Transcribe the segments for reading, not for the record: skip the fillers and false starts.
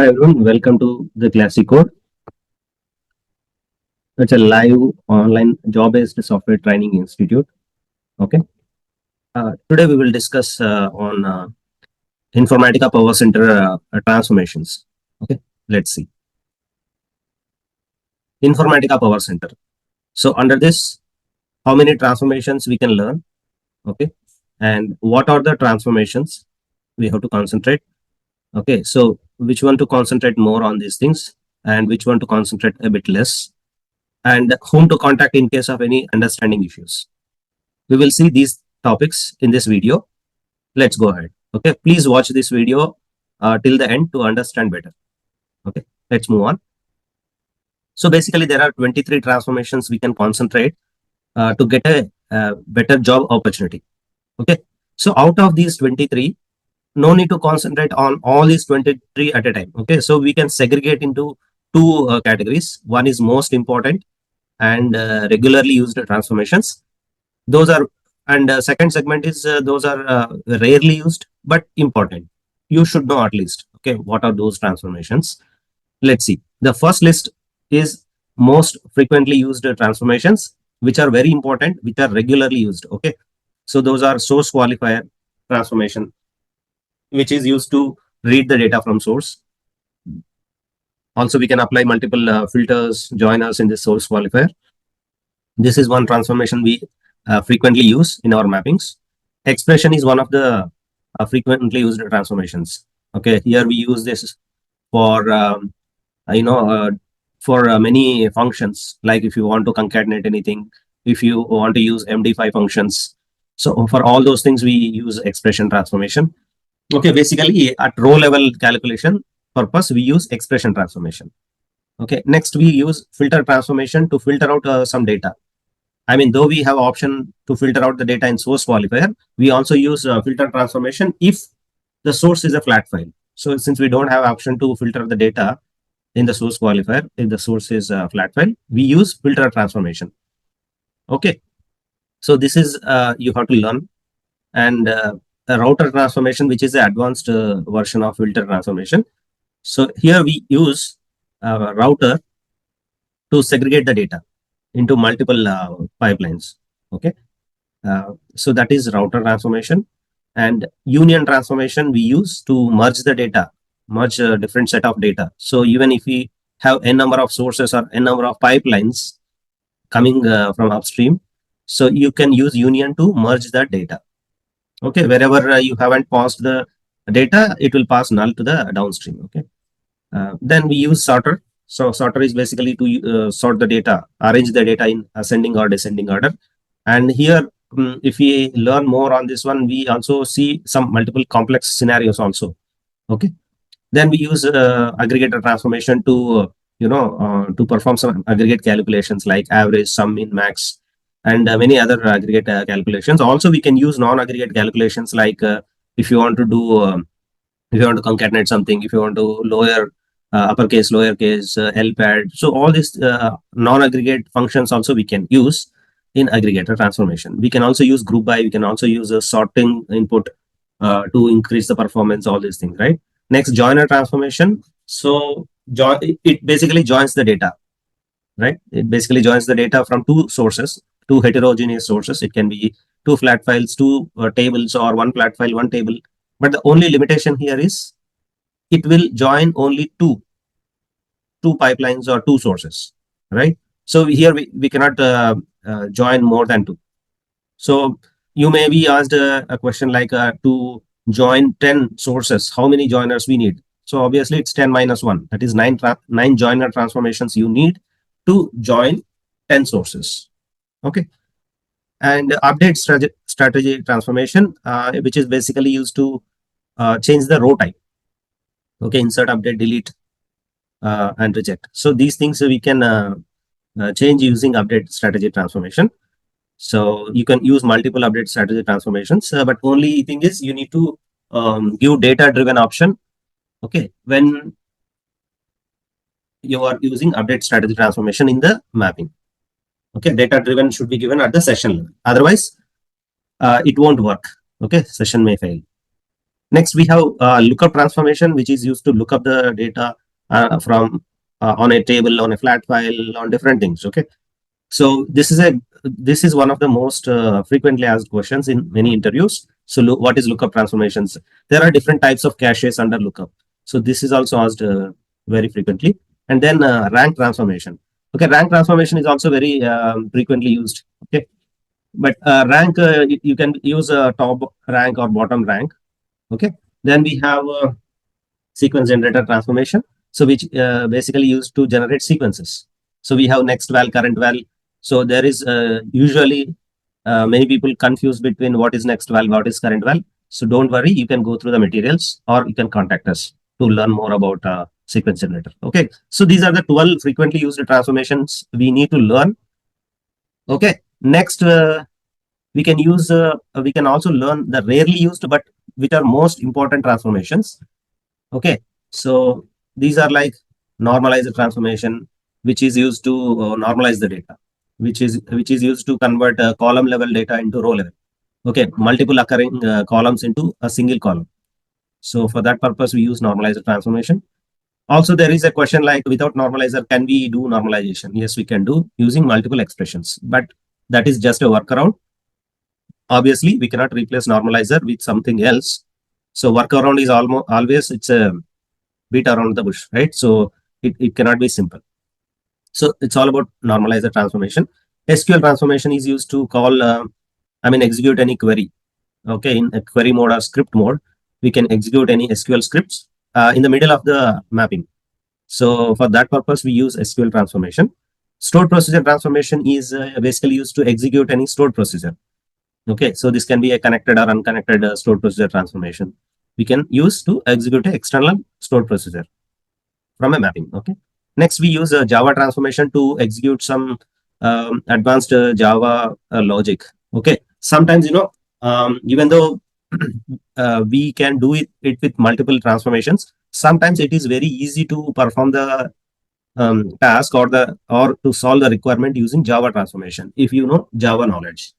Hi everyone, welcome to the Classic Code. It's a live online job-based software training institute. Okay. Today we will discuss on Informatica PowerCenter transformations. Okay. Let's see. Informatica PowerCenter. So under this, how many transformations we can learn? Okay. And what are the transformations we have to concentrate? Okay. So which one to concentrate more on these things and which one to concentrate a bit less? And whom to contact in case of any understanding issues. We will see these topics in this video. Let's go ahead. Okay, please watch this video till the end to understand better. Okay, let's move on. So basically, there are 23 transformations we can concentrate to get a better job opportunity. Okay, so out of these 23, no need to concentrate on all these 23 at a time. Okay, so we can segregate into two categories. One is most important and regularly used transformations. Those are, and second segment is those are rarely used but important. You should know at least. Okay, what are those transformations? Let's see. The first list is most frequently used transformations, which are very important, which are regularly used. Okay, so those are source qualifier transformation, which is used to read the data from source. Also, we can apply multiple filters, joiners in this source qualifier. This is one transformation we frequently use in our mappings. Expression is one of the frequently used transformations. Okay, here we use this for for many functions, like if you want to concatenate anything, if you want to use MD5 functions. So for all those things, we use expression transformation. Okay, basically at row level calculation purpose, we use expression transformation. Okay, next we use filter transformation to filter out some data. I mean, though we have option to filter out the data in source qualifier, we also use filter transformation if the source is a flat file. So since we don't have option to filter the data in the source qualifier, if the source is a flat file, we use filter transformation. Okay. So this is, you have to learn. And a router transformation, which is the advanced version of filter transformation. So here we use router to segregate the data into multiple pipelines. Okay, so that is router transformation. And union transformation we use to merge the data, merge a different set of data. So even if we have n number of sources or n number of pipelines coming from upstream, so you can use union to merge that data. Okay, wherever you haven't passed the data, it will pass null to the downstream. Okay, then we use sorter. So sorter is basically to sort the data, arrange the data in ascending or descending order. And here, if we learn more on this one, we also see some multiple complex scenarios also. Okay. Then we use aggregator transformation to, to perform some aggregate calculations like average, sum, min, max, and many other aggregate calculations. Also, we can use non-aggregate calculations like if you want to do, if you want to concatenate something, if you want to lower uppercase, lowercase, LPAD. So all these non-aggregate functions also we can use in aggregator transformation. We can also use group by, we can also use a sorting input to increase the performance, all these things, right? Next, joiner transformation. So it basically joins the data, right? It basically joins the data from two sources, two heterogeneous sources. It can be two flat files, two tables, or one flat file, one table. But the only limitation here is it will join only two pipelines or two sources, right? So here we cannot join more than two. So you may be asked a question like to join 10 sources, how many joiners we need? So obviously it's 10 minus 1. That is nine joiner transformations you need to join 10 sources. Okay. And update strategy transformation, which is basically used to change the row type. Okay, insert, update, delete, and reject. So these things we can change using update strategy transformation. So you can use multiple update strategy transformations, but only thing is you need to give data-driven option. Okay, when you are using update strategy transformation in the mapping. Okay, data-driven should be given at the session level. Otherwise, it won't work. Okay, session may fail. Next, we have lookup transformation, which is used to look up the data from on a table, on a flat file, on different things. Okay, so this is one of the most frequently asked questions in many interviews. So, what is lookup transformations? There are different types of caches under lookup. So, this is also asked very frequently. And then rank transformation. Okay, rank transformation is also very frequently used. Okay, but rank you can use top rank or bottom rank. Okay, then we have sequence generator transformation, so which basically used to generate sequences. So we have next val, current val. So there is usually many people confuse between what is next val, what is current val. So don't worry, you can go through the materials or you can contact us to learn more about sequence generator. Okay, so these are the 12 frequently used transformations we need to learn. Okay, next we can also learn the rarely used but which are most important transformations. Okay, so these are like normalizer transformation, which is used to normalize the data, which is used to convert column level data into row level. Okay, multiple occurring columns into a single column. So for that purpose, we use normalizer transformation. Also, there is a question like, without normalizer, can we do normalization? Yes, we can do using multiple expressions, but that is just a workaround. Obviously, we cannot replace normalizer with something else. So workaround is almost always it's a beat around the bush, right? So it cannot be simple. So it's all about normalizer transformation. SQL transformation is used to call, execute any query. Okay, in a query mode or script mode, we can execute any SQL scripts in the middle of the mapping. So for that purpose, we use SQL transformation. Stored procedure transformation is basically used to execute any stored procedure. Okay, so this can be a connected or unconnected stored procedure transformation. We can use to execute an external stored procedure from a mapping. Okay. Next, we use a Java transformation to execute some advanced Java logic. Okay. Sometimes, even though we can do it with multiple transformations, sometimes it is very easy to perform the task or to solve the requirement using Java transformation if you know Java knowledge.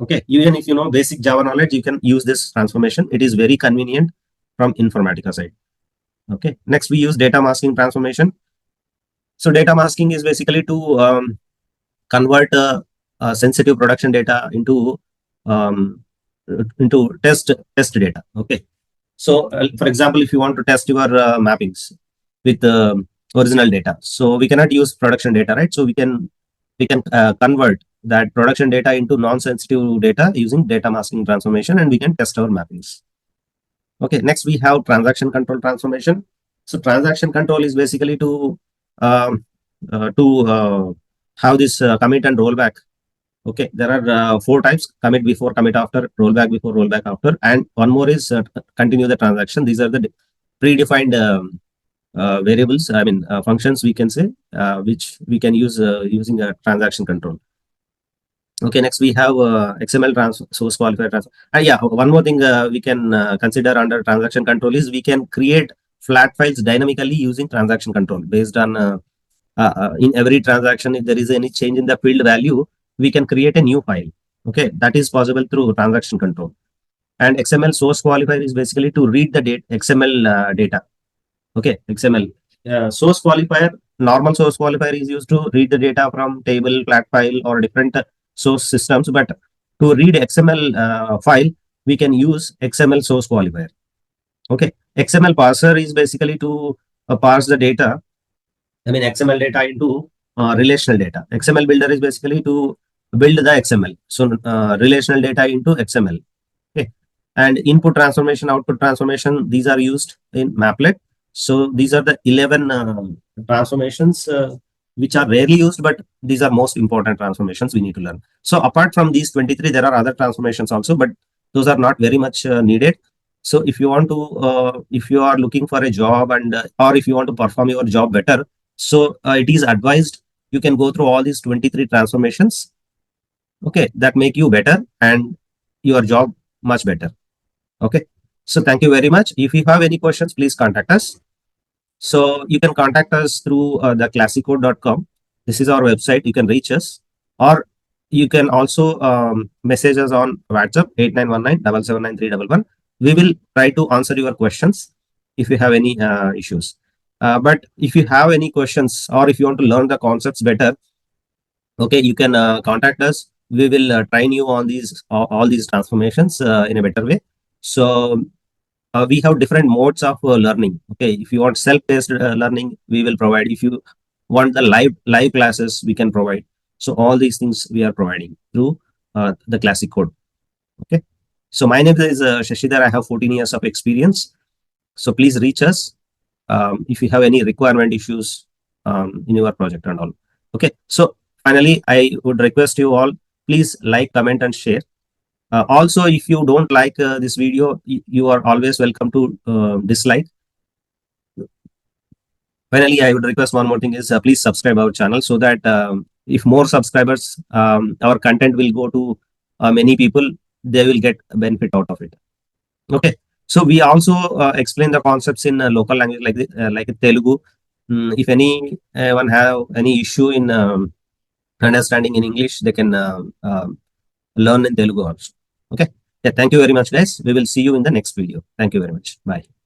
Okay, even if you know basic Java knowledge, you can use this transformation. It is very convenient from Informatica side. Okay, next we use data masking transformation. So data masking is basically to convert sensitive production data um, into test data. Okay, so for example, if you want to test your mappings with original data, so we cannot use production data, right? So we can convert that production data into non-sensitive data using data masking transformation, and we can test our mappings. Okay, next we have transaction control transformation. So transaction control is basically to um, have this commit and rollback. Okay, there are 4 types: commit before, commit after, rollback before, rollback after, and one more is continue the transaction. These are the predefined variables, functions we can say, which we can use using a transaction control. Okay, next we have XML source qualifier transfer. Yeah, one more thing we can consider under transaction control is we can create flat files dynamically using transaction control based on in every transaction. If there is any change in the field value, we can create a new file. Okay, that is possible through transaction control. And XML source qualifier is basically to read the XML data. Okay, XML source qualifier, normal source qualifier is used to read the data from table, flat file, or different source systems. But to read XML file, we can use XML source qualifier. Okay, XML parser is basically to parse the data. XML data into relational data. XML builder is basically to build the XML. So relational data into XML. Okay, and input transformation, output transformation, these are used in Maplet. So these are the 11 transformations which are rarely used, but these are most important transformations we need to learn. So apart from these 23, there are other transformations also, but those are not very much needed. So if you want to, if you are looking for a job and or if you want to perform your job better, so it is advised you can go through all these 23 transformations. Okay, that make you better and your job much better. Okay, so thank you very much. If you have any questions, please contact us. So you can contact us through the classicode.com. This is our website. You can reach us, or you can also message us on WhatsApp 8919 779 311. We will try to answer your questions if you have any issues. But if you have any questions or if you want to learn the concepts better, okay, you can contact us. We will train you on these all these transformations in a better way. So we have different modes of learning. Okay, if you want self-paced learning, we will provide. If you want the live classes, we can provide. So all these things we are providing through the classic code. Okay, so my name is Shashidhar. I have 14 years of experience. So please reach us if you have any requirement issues in your project and all. Okay, so finally, I would request you all, please like, comment, and share. Also, if you don't like this video, you are always welcome to dislike. Finally, I would request one more thing is please subscribe our channel so that if more subscribers, our content will go to many people, they will get benefit out of it. Okay. So we also explain the concepts in local language like Telugu. If anyone have any issue in understanding in English, they can learn in Telugu also. Okay. Yeah, thank you very much, guys. We will see you in the next video. Thank you very much. Bye.